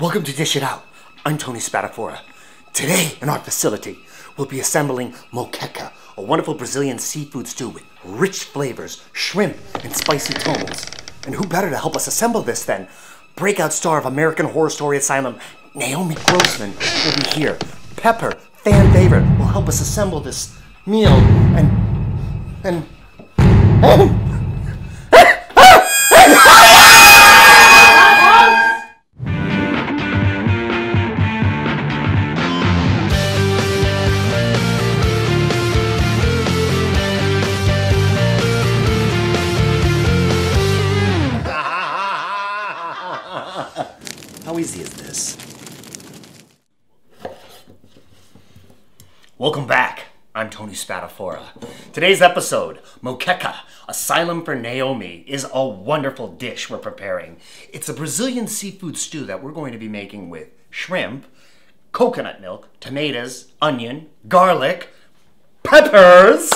Welcome to Dish It Out. I'm Tony Spatafora. Today in our facility, we'll be assembling moqueca, a wonderful Brazilian seafood stew with rich flavors, shrimp, and spicy tones. And who better to help us assemble this than breakout star of American Horror Story Asylum, Naomi Grossman will be here. Pepper, fan favorite, will help us assemble this meal and how easy is this? Welcome back. I'm Tony Spatafora. Today's episode, Moqueca, Asylum for Naomi, is a wonderful dish we're preparing. It's a Brazilian seafood stew that we're going to be making with shrimp, coconut milk, tomatoes, onion, garlic, peppers.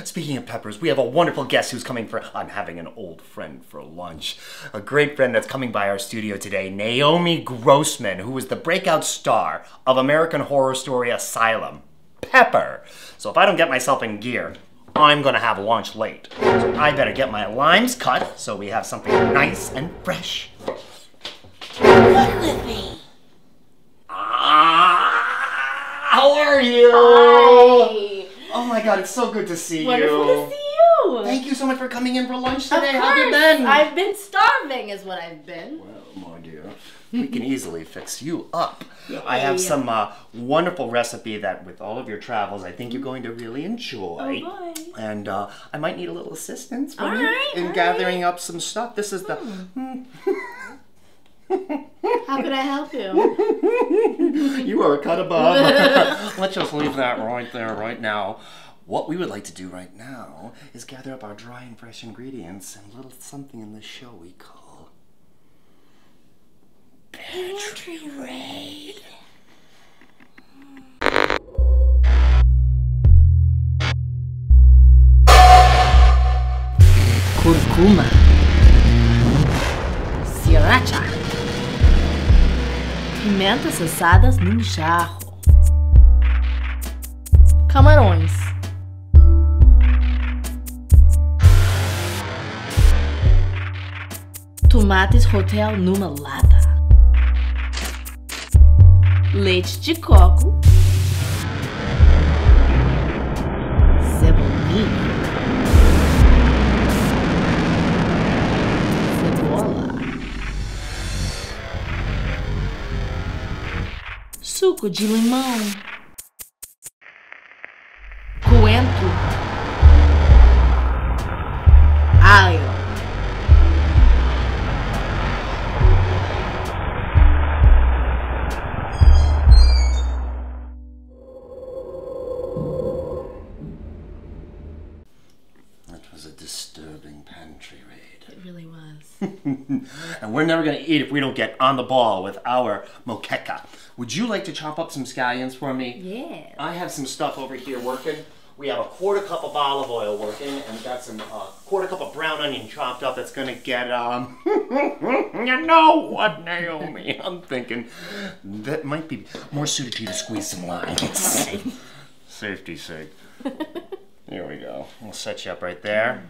Speaking of peppers, we have a wonderful guest who's coming for... I'm having an old friend for lunch. A great friend that's coming by our studio today, Naomi Grossman, who is the breakout star of American Horror Story Asylum. Pepper. So if I don't get myself in gear, I'm gonna have lunch late. So I better get my limes cut so we have something nice and fresh. Look with me. How are you? Hi. Oh my god, it's so good to see you. Wonderful to see you. Thank you so much for coming in for lunch Of today. course. How have you been? I've been starving is what I've been. Well, my dear, we can easily fix you up. Yay. I have some wonderful recipe that with all of your travels, I think you're going to really enjoy. Oh boy. And I might need a little assistance from All you right, in all gathering up some stuff. This is the... How could I help you? You are a cut above. Let's just leave that right there, right now. What we would like to do right now is gather up our dry and fresh ingredients and a little something in the show we call Pantry Raid. Curcuma. Sriracha. Pimentas assadas num jarro. Camarões. Tomates Hotel numa lata. Leite de coco. Cebolinha. Cebola. Suco de limão. Coentro. Alho. That was a disturbing pantry raid. It really was. And we're never going to eat if we don't get on the ball with our moqueca. Would you like to chop up some scallions for me? Yeah. I have some stuff over here working. We have a quarter cup of olive oil working, and we've got some quarter cup of brown onion chopped up that's going to get, you know what, Naomi? I'm thinking that might be more suited to you to squeeze some limes. Safety's sake. Here we go. We'll set you up right there.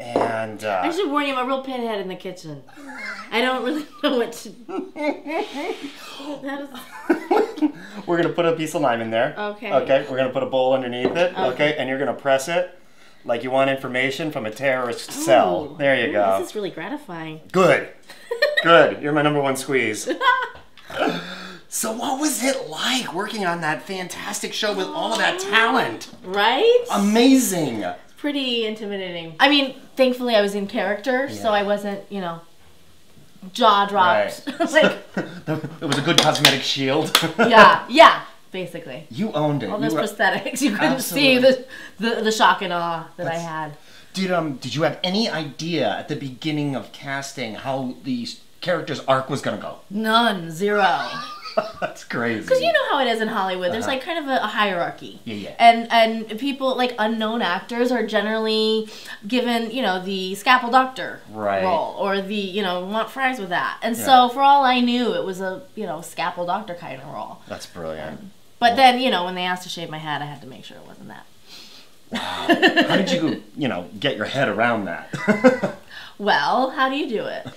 And I should warn you, I'm a real pinhead in the kitchen. I don't really know what to we're gonna put a piece of lime in there. Okay. Okay. We're gonna put a bowl underneath it. Okay. And you're gonna press it like you want information from a terrorist cell. There you go. This is really gratifying. Good. Good. You're my #1 squeeze. So what was it like working on that fantastic show with all of that talent? Right? Amazing. Pretty intimidating. I mean, thankfully I was in character, so I wasn't, you know, jaw dropped. Right. Like, it was a good cosmetic shield. yeah, basically. You owned it. All those prosthetics, you couldn't see the shock and awe that I had. Did you have any idea at the beginning of casting how the character's arc was gonna go? None, zero. That's crazy. Because you know how it is in Hollywood. There's like kind of a hierarchy. Yeah. And people, like unknown actors, are generally given, you know, the scalpel doctor role, or the, you know, want fries with that. And so for all I knew, it was a, you know, scalpel doctor kind of role. That's brilliant. But then, you know, when they asked to shave my head, I had to make sure it wasn't that. Wow. How did you, you know, get your head around that? Well, how do you do it?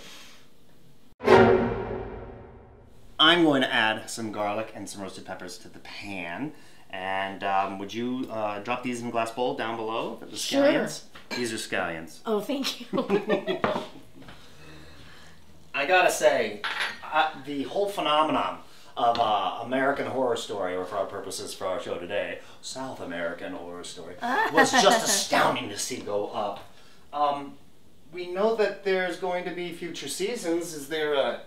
I'm going to add some garlic and some roasted peppers to the pan. And would you drop these in a glass bowl down below? The scallions? Sure. These are scallions. Oh, thank you. I gotta say, the whole phenomenon of American Horror Story, or for our purposes for our show today, South American Horror Story, was just astounding to see go up. We know that there's going to be future seasons. Is there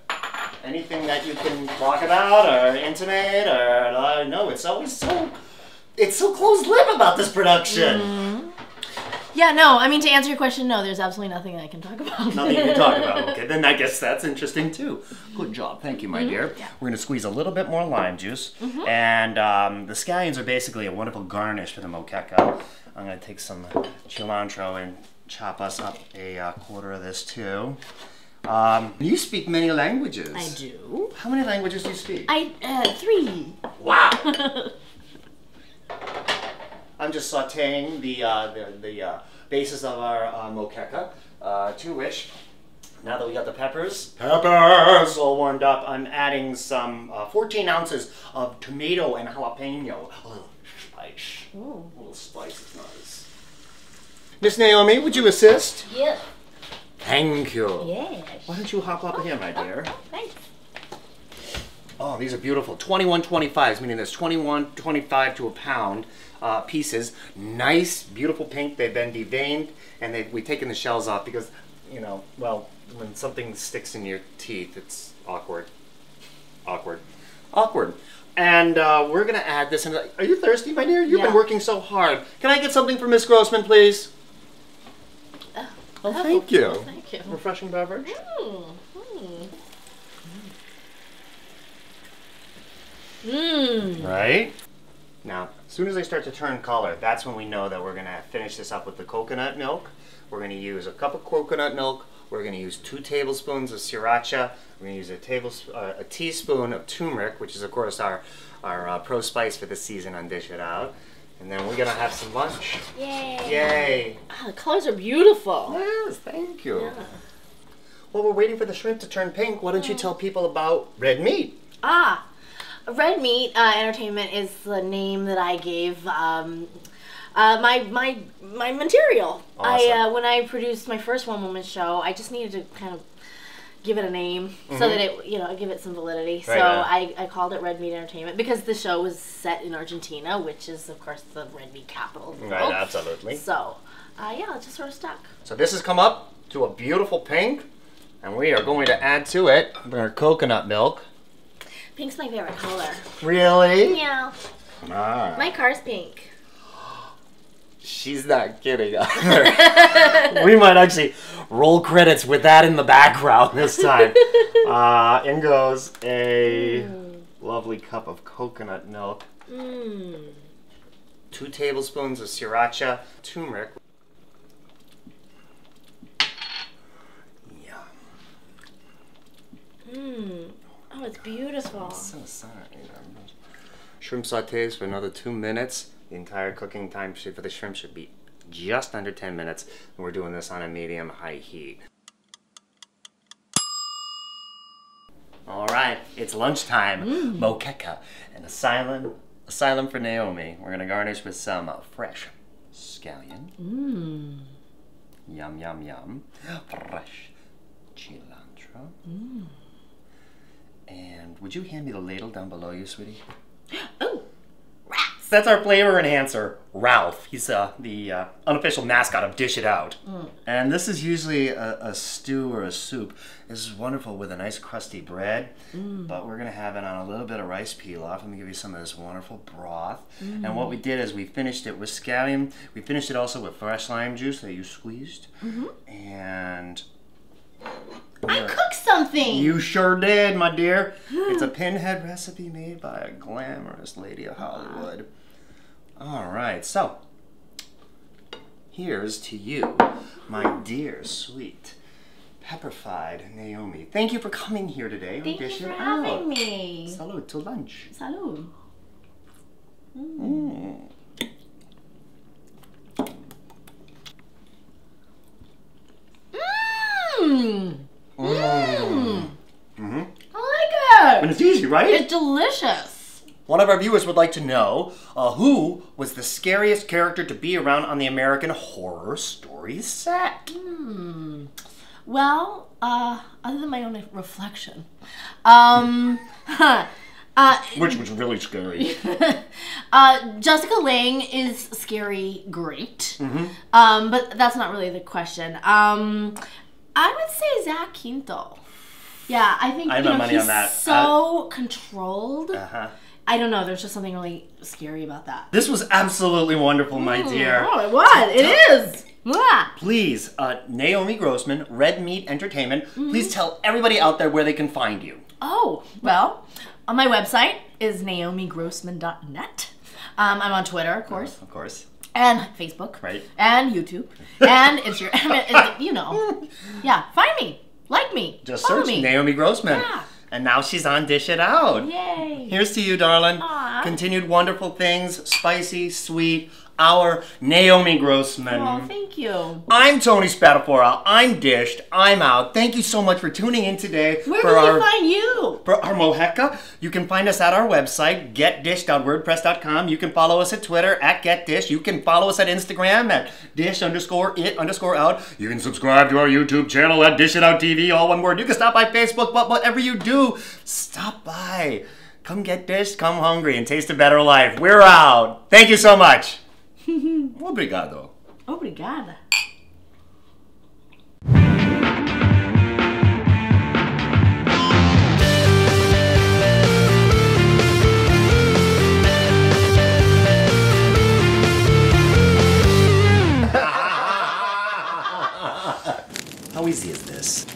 anything that you can talk about or intimate, or no? It's always so close-lipped about this production. Mm-hmm. Yeah, no. I mean, to answer your question, no. There's absolutely nothing I can talk about. Nothing you can talk about. Okay, then I guess that's interesting too. Good job, thank you, my dear. Yeah. We're gonna squeeze a little bit more lime juice, and the scallions are basically a wonderful garnish for the moqueca. I'm gonna take some cilantro and chop us up a quarter of this too. You speak many languages. I do. How many languages do you speak? 3. Wow. I'm just sauteing the basis of our moqueca, to which, now that we got the peppers all warmed up, I'm adding some 14 ounces of tomato and jalapeno. A little spice. Ooh. A little spice is nice. Miss Naomi, would you assist? Yes. Thank you. Yes. Why don't you hop up here, my dear? Thanks. Oh, these are beautiful. 21.25s, meaning there's 21.25 to a pound pieces. Nice, beautiful pink. They've been deveined, and we've taken the shells off because, you know, well, when something sticks in your teeth, it's awkward. Awkward. Awkward. And we're going to add this. Are you thirsty, my dear? You've been working so hard. Can I get something for Miss Grossman, please? Oh, thank you. Oh, thank you. Refreshing beverage. Right? Now, as soon as they start to turn color, that's when we know that we're going to finish this up with the coconut milk. We're going to use a cup of coconut milk. We're going to use 2 tablespoons of sriracha. We're going to use a teaspoon of turmeric, which is, of course, our pro spice for the season on Dish It Out. And then we're going to have some lunch. Yay! Yay! Oh, the colors are beautiful. Yes, thank you. Yeah. While we're waiting for the shrimp to turn pink, why don't you tell people about red meat? Red Meat Entertainment is the name that I gave my material. Awesome. When I produced my first one-woman show, I just needed to kind of give it a name so that it, you know, give it some validity. Right, so I called it Red Meat Entertainment because the show was set in Argentina, which is, of course, the red meat capital of the world. Right, absolutely. So, yeah, it just sort of stuck. So this has come up to a beautiful pink, and we are going to add to it our coconut milk. Pink's my favorite color. Really? Yeah. My car's pink. She's not kidding either. We might actually roll credits with that in the background this time. In goes a lovely cup of coconut milk. 2 tablespoons of sriracha, turmeric. Yum. Oh, it's beautiful. So sorry. Shrimp sautés for another 2 minutes. The entire cooking time for the shrimp should be just under 10 minutes. And we're doing this on a medium-high heat. All right, it's lunchtime. Moqueca and Asylum for Naomi. We're gonna garnish with some fresh scallion. Yum, yum, yum. Fresh cilantro. And would you hand me the ladle down below you, sweetie? Oh, Ralph. That's our flavor enhancer, Ralph. He's the unofficial mascot of Dish It Out. And this is usually a stew or a soup. This is wonderful with a nice crusty bread, but we're gonna have it on a little bit of rice pilaf. Let me give you some of this wonderful broth. And what we did is we finished it with scallion. We finished it also with fresh lime juice that you squeezed. And I cooked some something. You sure did, my dear. It's a pinhead recipe made by a glamorous lady of Hollywood. All right, so here's to you, my dear, sweet, pepper-fried Naomi. Thank you for coming here today. Thank you for having me. Salud to lunch. Salud. Mm. I like it. And it's easy, right? It's delicious. One of our viewers would like to know who was the scariest character to be around on the American Horror Story set? Well, other than my own reflection, Which was really scary. Jessica Lange is scary, great. But that's not really the question. I would say Zach Quinto. Yeah, I think I have money he's on that. so controlled. I don't know. There's just something really scary about that. This was absolutely wonderful, my dear. Oh, it was. It is. Please, Naomi Grossman, Red Meat Entertainment, please tell everybody out there where they can find you. Oh, well, on my website is naomigrossman.net. I'm on Twitter, of course. Of course. And Facebook. Right. And YouTube. And Instagram. You know. Yeah, find me. Like me. Just Follow search me. Naomi Grossman. Yeah. And now she's on Dish It Out. Yay. Here's to you, darling. Aw. Continued wonderful things, spicy, sweet, our Naomi Grossman. Oh, thank you. I'm Tony Spatafora. I'm dished. I'm out. Thank you so much for tuning in today. Where can we find you? For our Moqueca. You can find us at our website, getdish.wordpress.com. You can follow us at Twitter, at getdish. You can follow us at Instagram, at dish_it_out. You can subscribe to our YouTube channel at Dish It Out TV, all one word. You can stop by Facebook, but whatever you do, stop by. Come get dished, come hungry, and taste a better life. We're out. Thank you so much. Obrigado. Obrigada. How easy is this?